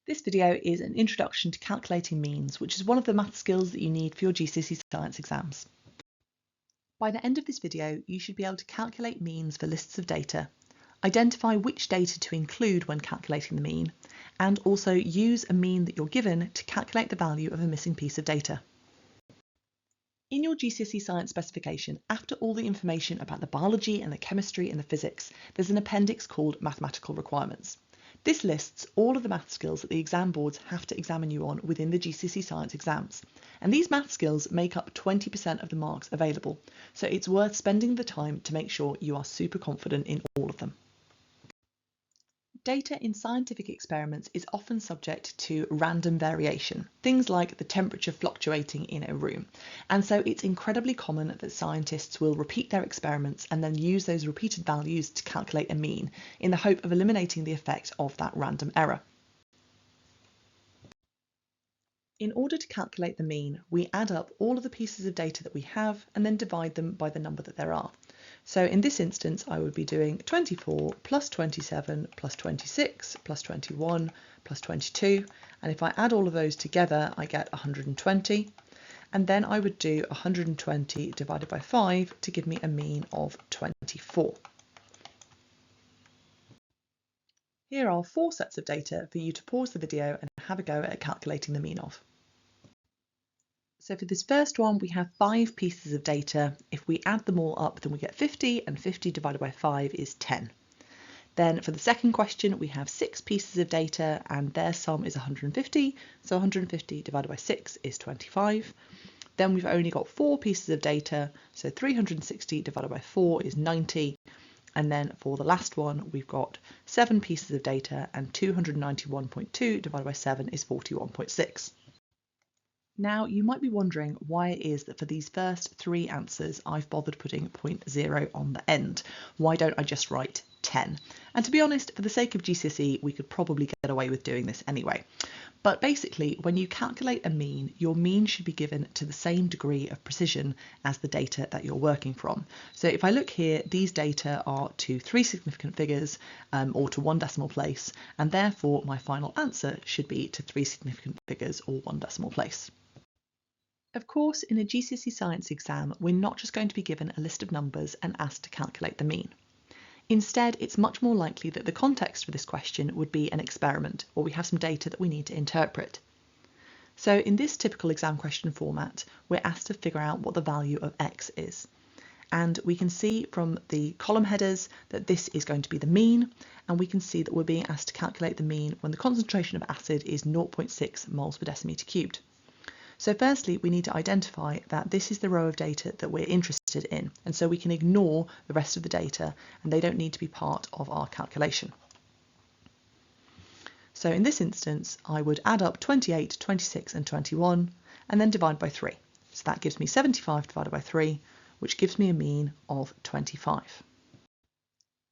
This video is an introduction to calculating means, which is one of the math skills that you need for your GCSE Science exams. By the end of this video, you should be able to calculate means for lists of data, identify which data to include when calculating the mean, and also use a mean that you're given to calculate the value of a missing piece of data. In your GCSE Science specification, after all the information about the biology and the chemistry and the physics, there's an appendix called Mathematical Requirements. This lists all of the math skills that the exam boards have to examine you on within the GCSE Science exams. And these math skills make up 20% of the marks available, so it's worth spending the time to make sure you are super confident in all of them. Data in scientific experiments is often subject to random variation, things like the temperature fluctuating in a room. And so it's incredibly common that scientists will repeat their experiments and then use those repeated values to calculate a mean in the hope of eliminating the effect of that random error. In order to calculate the mean, we add up all of the pieces of data that we have and then divide them by the number that there are. So in this instance, I would be doing 24 plus 27 plus 26 plus 21 plus 22. And if I add all of those together, I get 120. And then I would do 120 divided by 5 to give me a mean of 24. Here are 4 sets of data for you to pause the video and have a go at calculating the mean of. So for this first one, we have 5 pieces of data. If we add them all up, then we get 50, and 50 divided by 5 is 10. Then for the second question, we have 6 pieces of data, and their sum is 150. So 150 divided by 6 is 25. Then we've only got 4 pieces of data, so 360 divided by 4 is 90. And then for the last one, we've got 7 pieces of data, and 291.2 divided by 7 is 41.6. Now, you might be wondering why it is that for these first 3 answers, I've bothered putting 0.0 on the end. Why don't I just write 10? And to be honest, for the sake of GCSE, we could probably get away with doing this anyway. But basically, when you calculate a mean, your mean should be given to the same degree of precision as the data that you're working from. So if I look here, these data are to 3 significant figures or to 1 decimal place, and therefore my final answer should be to 3 significant figures or 1 decimal place. Of course, in a GCSE Science exam, we're not just going to be given a list of numbers and asked to calculate the mean. Instead, it's much more likely that the context for this question would be an experiment, or we have some data that we need to interpret. So in this typical exam question format, we're asked to figure out what the value of x is. And we can see from the column headers that this is going to be the mean, and we can see that we're being asked to calculate the mean when the concentration of acid is 0.6 moles per decimetre cubed. So firstly, we need to identify that this is the row of data that we're interested in, and so we can ignore the rest of the data and they don't need to be part of our calculation. So in this instance, I would add up 28, 26 and 21 and then divide by 3. So that gives me 75 divided by 3, which gives me a mean of 25.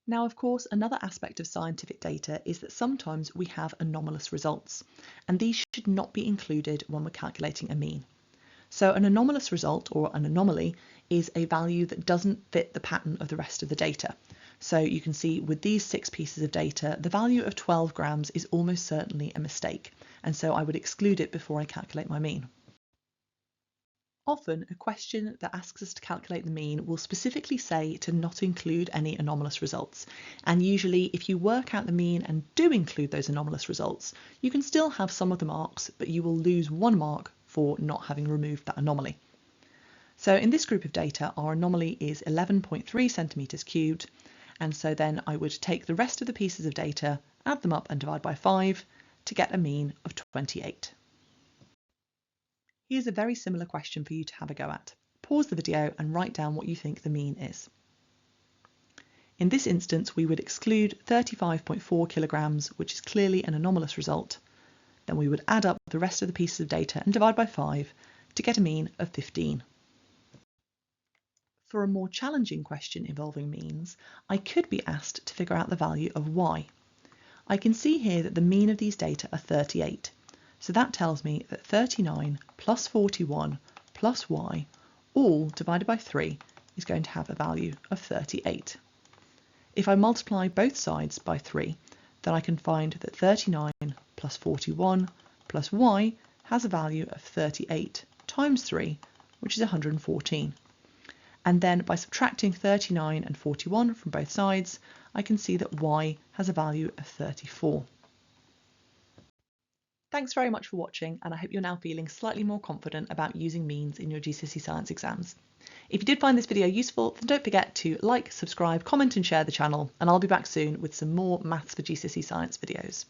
Now, of course, another aspect of scientific data is that sometimes we have anomalous results, and these should not be included when we're calculating a mean. So an anomalous result, or an anomaly, is a value that doesn't fit the pattern of the rest of the data. So you can see with these 6 pieces of data, the value of 12 grams is almost certainly a mistake, and so I would exclude it before I calculate my mean. Often, a question that asks us to calculate the mean will specifically say to not include any anomalous results. And usually, if you work out the mean and do include those anomalous results, you can still have some of the marks, but you will lose 1 mark for not having removed that anomaly. So in this group of data, our anomaly is 11.3 centimetres cubed. And so then I would take the rest of the pieces of data, add them up and divide by 5 to get a mean of 28. Here's a very similar question for you to have a go at. Pause the video and write down what you think the mean is. In this instance, we would exclude 35.4 kilograms, which is clearly an anomalous result. Then we would add up the rest of the pieces of data and divide by 5 to get a mean of 15. For a more challenging question involving means, I could be asked to figure out the value of y. I can see here that the mean of these data are 38. So that tells me that 39 plus 41 plus y, all divided by 3, is going to have a value of 38. If I multiply both sides by 3, then I can find that 39 plus 41 plus y has a value of 38 times 3, which is 114. And then by subtracting 39 and 41 from both sides, I can see that y has a value of 34. Thanks very much for watching, and I hope you're now feeling slightly more confident about using means in your GCSE Science exams. If you did find this video useful, then don't forget to like, subscribe, comment and share the channel, and I'll be back soon with some more Maths for GCSE Science videos.